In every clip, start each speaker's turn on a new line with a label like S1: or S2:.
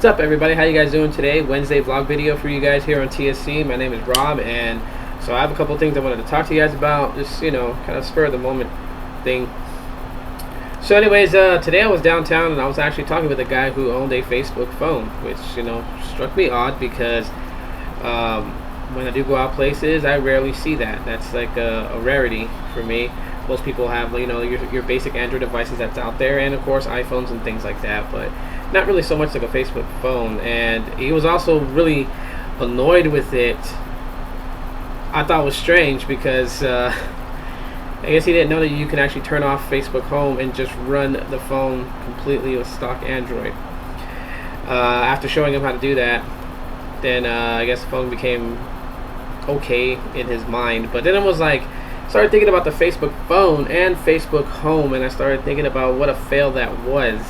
S1: What's up, everybody? How you guys doing today? Wednesday vlog video for you guys here on TSC. My name is Rob, and so I have a couple things I wanted to talk to you guys about, just kind of spur of the moment thing. So anyways, today I was downtown and I was actually talking with a guy who owned a Facebook phone, which struck me odd because when I do go out places, I rarely see that. That's like a rarity for me. Most people have your basic Android devices that's out there, and of course iPhones and things like that, but not really so much like a Facebook phone. And he was also really annoyed with it. I thought it was strange because I guess he didn't know that you can actually turn off Facebook Home and just run the phone completely with stock Android. After showing him how to do that, then I guess the phone became okay in his mind. But then it was like, started thinking about the Facebook phone and Facebook Home, and I started thinking about what a fail that was.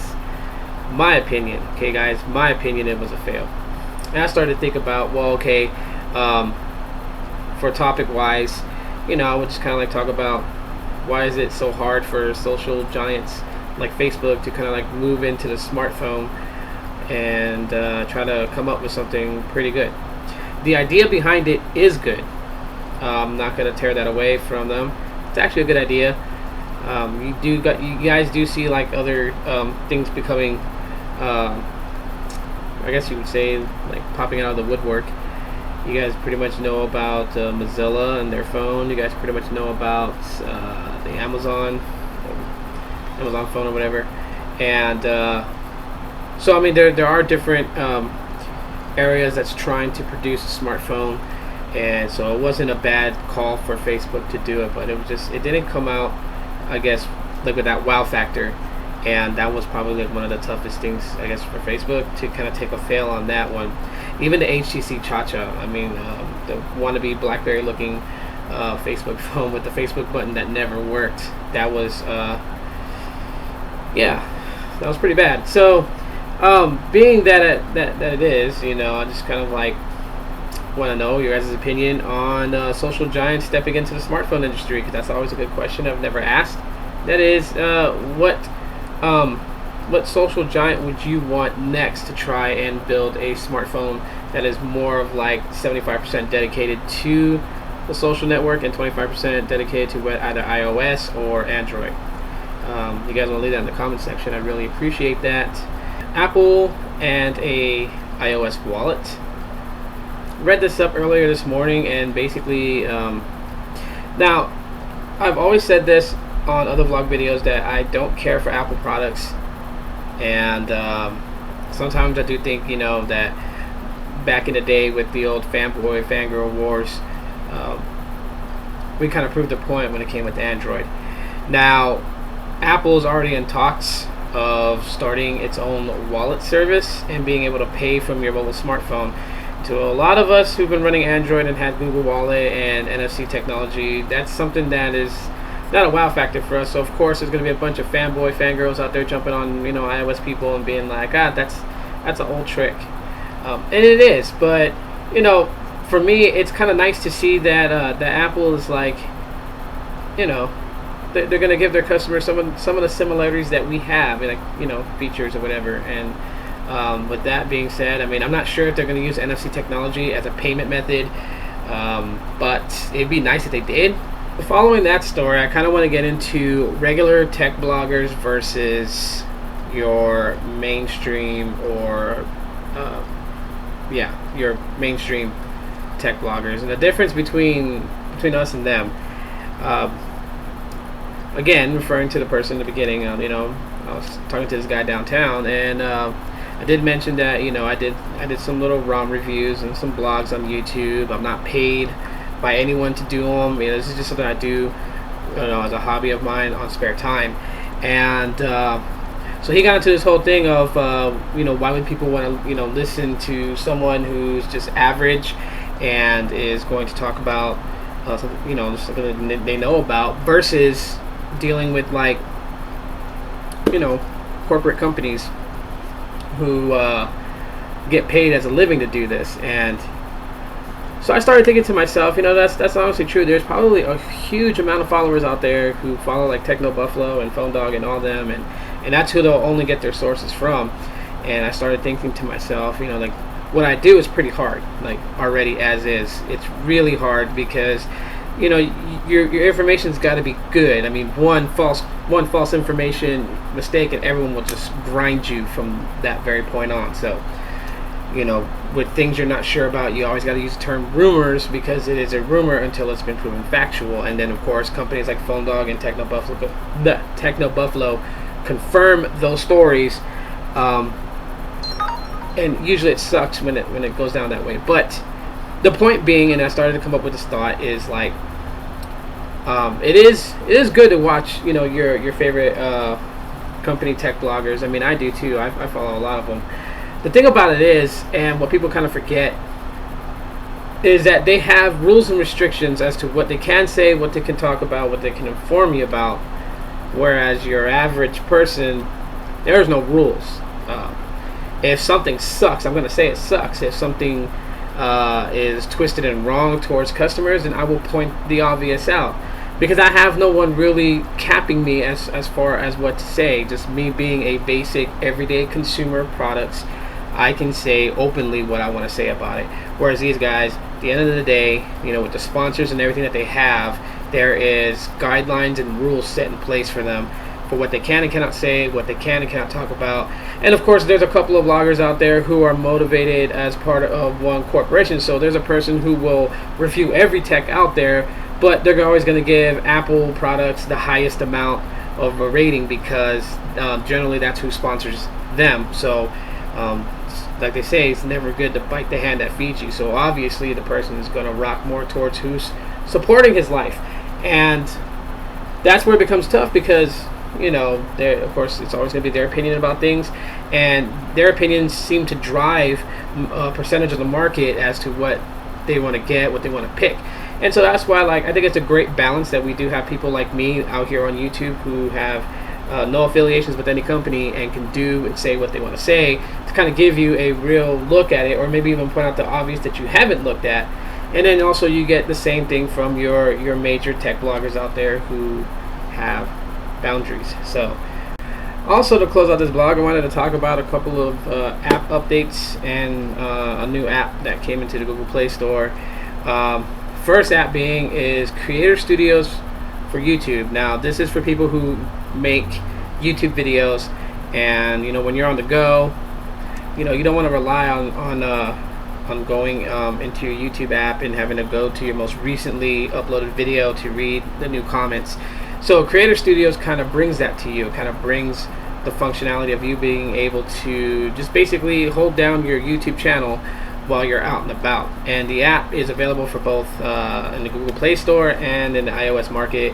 S1: My opinion, okay guys, my opinion, it was a fail. And I started to think about, well, okay, for topic wise, I would just kind of like talk about why is it so hard for social giants like Facebook to kind of like move into the smartphone and try to come up with something pretty good. The idea behind it is good. I'm not going to tear that away from them. It's actually a good idea. You guys do see like other things becoming, I guess you would say, like popping out of the woodwork. You guys pretty much know about Mozilla and their phone. You guys pretty much know about the Amazon phone or whatever. And so I mean, there are different areas that's trying to produce a smartphone. And so it wasn't a bad call for Facebook to do it, but it didn't come out, I guess, like with that wow factor. And that was probably like one of the toughest things, I guess, for Facebook to kind of take a fail on that one. Even the HTC Cha-Cha, I mean, the wannabe BlackBerry looking Facebook phone with the Facebook button that never worked. That was, yeah, that was pretty bad. So, being that it is, I just kind of like want to know your guys' opinion on social giants stepping into the smartphone industry, because that's always a good question I've never asked. That is, what social giant would you want next to try and build a smartphone that is more of like 75% dedicated to the social network and 25% dedicated to either iOS or Android? You guys want to leave that in the comment section. I really appreciate that. Apple and a iOS wallet. Read this up earlier this morning, and basically now I've always said this on other vlog videos that I don't care for Apple products, and sometimes I do think that back in the day with the old fanboy fangirl wars, we kind of proved the point when it came with Android. Now Apple's already in talks of starting its own wallet service and being able to pay from your mobile smartphone. To a lot of us who've been running Android and had Google Wallet and NFC technology, that's something that is not a wow factor for us. So of course there's going to be a bunch of fanboy fangirls out there jumping on iOS people and being like, that's an old trick, and it is. But for me, it's kind of nice to see that that Apple is like, they're going to give their customers some of the similarities that we have, like features or whatever. And with that being said, I mean, I'm not sure if they're going to use NFC technology as a payment method, but it'd be nice if they did. Following that story, I kind of want to get into regular tech bloggers versus your mainstream or your mainstream tech bloggers, and the difference between us and them. Again, referring to the person in the beginning, I was talking to this guy downtown, and I did mention that I did some little ROM reviews and some blogs on YouTube. I'm not paid by anyone to do them. This is just something I do, as a hobby of mine on spare time. And so he got into this whole thing of why would people want to listen to someone who's just average and is going to talk about something that they know about versus dealing with like corporate companies who get paid as a living to do this. And so I started thinking to myself, that's honestly true. There's probably a huge amount of followers out there who follow like Techno Buffalo and Phone Dog and all them, and that's who they'll only get their sources from. and I started thinking to myself, like, what I do is pretty hard, like, already as is. It's really hard because your information's got to be good. I mean, one false information mistake and everyone will just grind you from that very point on. So with things you're not sure about, you always got to use the term rumors, because it is a rumor until it's been proven factual. And then of course companies like PhoneDog and Techno Buffalo confirm those stories, and usually it sucks when it goes down that way. But the point being, and I started to come up with this thought, is like, it is good to watch your favorite company tech bloggers. I mean, I do too. I follow a lot of them. The thing about it is, and what people kind of forget, is that they have rules and restrictions as to what they can say, what they can talk about, what they can inform you about. Whereas your average person, there's no rules. If something sucks, I'm going to say it sucks. If something is twisted and wrong towards customers, then I will point the obvious out, because I have no one really capping me as far as what to say. Just me being a basic everyday consumer of products, I can say openly what I want to say about it. Whereas these guys, at the end of the day, with the sponsors and everything that they have, there is guidelines and rules set in place for them, for what they can and cannot say, what they can and cannot talk about. And of course, there's a couple of bloggers out there who are motivated as part of one corporation. So there's a person who will review every tech out there, but they're always going to give Apple products the highest amount of a rating, because generally that's who sponsors them. So like they say, it's never good to bite the hand that feeds you. So obviously the person is going to rock more towards who's supporting his life. And that's where it becomes tough, because of course, it's always going to be their opinion about things, and their opinions seem to drive a percentage of the market as to what they want to get, what they want to pick. And so that's why, like, I think it's a great balance that we do have people like me out here on YouTube who have no affiliations with any company and can do and say what they want to say, to kind of give you a real look at it, or maybe even point out the obvious that you haven't looked at. And then also you get the same thing from your major tech bloggers out there who have boundaries. So also, to close out this blog, I wanted to talk about a couple of app updates and a new app that came into the Google Play Store. First app being is Creator Studios for YouTube. Now this is for people who make YouTube videos, and when you're on the go, you don't want to rely on going into your YouTube app and having to go to your most recently uploaded video to read the new comments. So Creator Studios kind of brings that to you. It kind of brings the functionality of you being able to just basically hold down your YouTube channel while you're out and about. And the app is available for both in the Google Play Store and in the iOS market.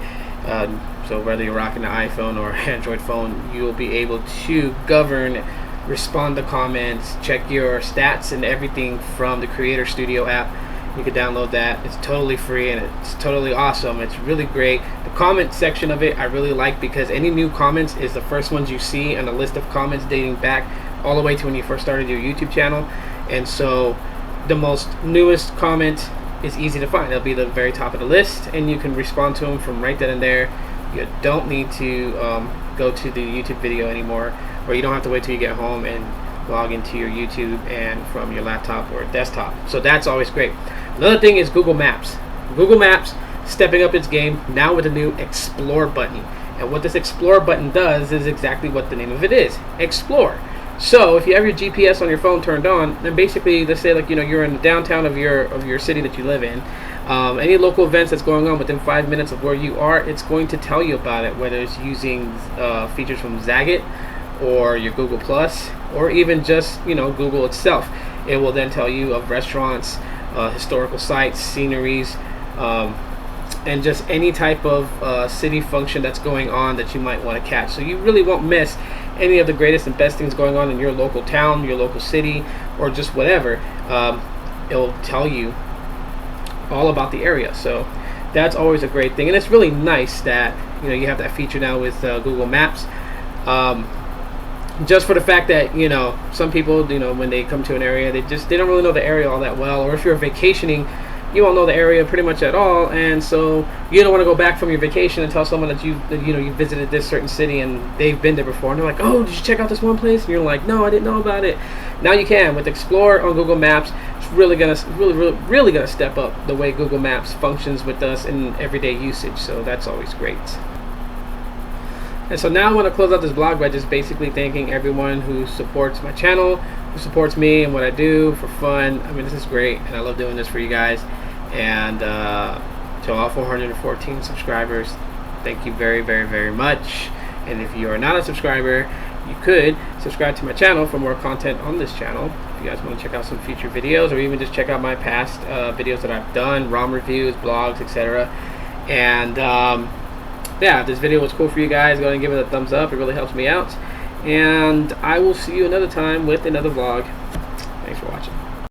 S1: So whether you're rocking an iPhone or Android phone, you will be able to govern, respond to comments, check your stats and everything from the Creator Studio app. You can download that. It's totally free and it's totally awesome. It's really great. The comment section of it I really like, because any new comments is the first ones you see on a list of comments dating back all the way to when you first started your YouTube channel. And so the most newest comment is easy to find. It'll be the very top of the list, and you can respond to them from right then and there. You don't need to go to the YouTube video anymore, or you don't have to wait till you get home and log into your YouTube and from your laptop or desktop. So that's always great. Another thing is Google Maps. Google Maps stepping up its game now with a new Explore button. And what this Explore button does is exactly what the name of it is, Explore. So if you have your GPS on your phone turned on, then basically, let's say like you're in the downtown of your city that you live in, any local events that's going on within 5 minutes of where you are, it's going to tell you about it, whether it's using features from Zagat or your Google Plus, or even just Google itself. It will then tell you of restaurants, historical sites, sceneries, and just any type of city function that's going on that you might want to catch. So you really won't miss any of the greatest and best things going on in your local town, your local city, or just whatever. It'll tell you all about the area. So that's always a great thing, and it's really nice that you have that feature now with Google Maps. Just for the fact that some people when they come to an area, they don't really know the area all that well, or if you're vacationing you won't know the area pretty much at all, and so you don't want to go back from your vacation and tell someone that you visited this certain city and they've been there before, and they're like, oh, did you check out this one place? And you're like, no, I didn't know about it. Now you can with Explore on Google Maps. It's really gonna step up the way Google Maps functions with us in everyday usage, so that's always great. And so now I want to close out this vlog by just basically thanking everyone who supports my channel, who supports me and what I do for fun. I mean, this is great, and I love doing this for you guys. And to all 414 subscribers, thank you very, very, very much. And if you are not a subscriber, you could subscribe to my channel for more content on this channel. If you guys want to check out some future videos, or even just check out my past videos that I've done, ROM reviews, blogs, etc. And yeah, if this video was cool for you guys, go ahead and give it a thumbs up. It really helps me out. And I will see you another time with another vlog. Thanks for watching.